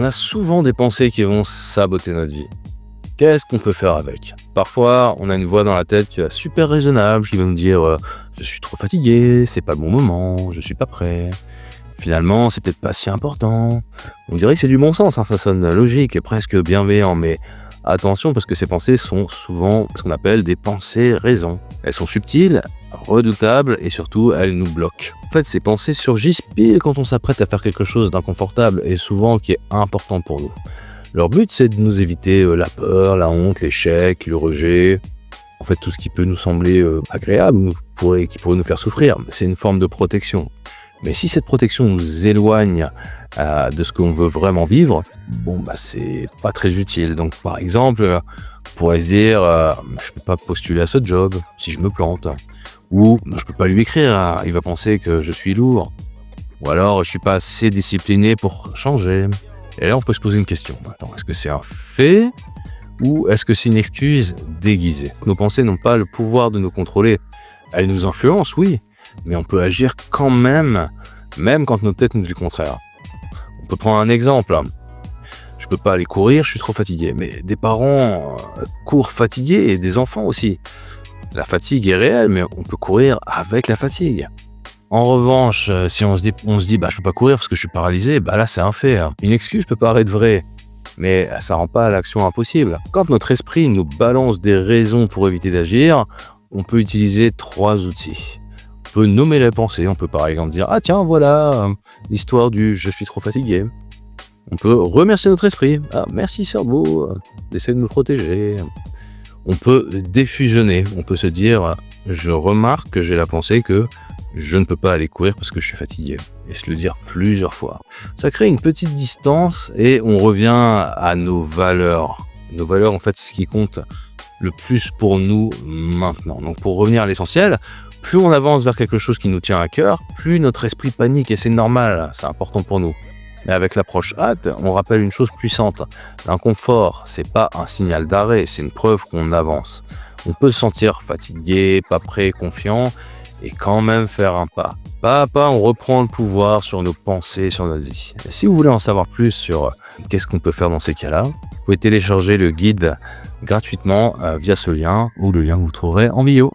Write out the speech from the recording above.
a souvent des pensées qui vont saboter notre vie. Qu'est-ce qu'on peut faire avec? Parfois, on a une voix dans la tête qui est super raisonnable, qui va nous dire « Je suis trop fatigué, c'est pas le bon moment, je suis pas prêt. » Finalement, c'est peut-être pas si important. On dirait que c'est du bon sens, ça sonne logique et presque bienveillant, mais attention parce que ces pensées sont souvent ce qu'on appelle des pensées raisons. Elles sont subtiles, redoutables et surtout, elles nous bloquent. En fait, ces pensées surgissent pile quand on s'apprête à faire quelque chose d'inconfortable et souvent qui est important pour nous. Leur but, c'est de nous éviter la peur, la honte, l'échec, le rejet. En fait, tout ce qui peut nous sembler agréable ou qui pourrait nous faire souffrir. C'est une forme de protection. Mais si cette protection nous éloigne de ce qu'on veut vraiment vivre, c'est pas très utile. Donc, par exemple, on pourrait se dire je peux pas postuler à ce job si je me plante. Ou je peux pas lui écrire, il va penser que je suis lourd. Ou alors, je suis pas assez discipliné pour changer. Et là, on peut se poser une question. Attends, est-ce que c'est un fait ou est-ce que c'est une excuse déguisée? Nos pensées n'ont pas le pouvoir de nous contrôler. Elles nous influencent, oui, mais on peut agir quand même quand notre tête nous dit le contraire. On peut prendre un exemple. Je peux pas aller courir, je suis trop fatigué. Mais des parents courent fatigués et des enfants aussi. La fatigue est réelle, mais on peut courir avec la fatigue. En revanche, si on se dit je peux pas courir parce que je suis paralysé, là c'est un fait. Une excuse peut paraître vraie, mais ça rend pas l'action impossible. Quand notre esprit nous balance des raisons pour éviter d'agir, on peut utiliser 3 outils. On peut nommer la pensée, on peut par exemple dire ah tiens voilà l'histoire du je suis trop fatigué. On peut remercier notre esprit, ah merci cerveau d'essayer de nous protéger. On peut défusionner, on peut se dire je remarque que j'ai la pensée que je ne peux pas aller courir parce que je suis fatigué. Et se le dire plusieurs fois. Ça crée une petite distance et on revient à nos valeurs. Nos valeurs, en fait, c'est ce qui compte le plus pour nous maintenant. Donc, pour revenir à l'essentiel, plus on avance vers quelque chose qui nous tient à cœur, plus notre esprit panique et c'est normal, c'est important pour nous. Mais avec l'approche hâte, on rappelle une chose puissante. L'inconfort, c'est pas un signal d'arrêt, c'est une preuve qu'on avance. On peut se sentir fatigué, pas prêt, confiant, et quand même faire un pas. Pas à pas, on reprend le pouvoir sur nos pensées, sur notre vie. Et si vous voulez en savoir plus sur qu'est-ce qu'on peut faire dans ces cas-là, vous pouvez télécharger le guide gratuitement via ce lien ou le lien que vous trouverez en bio.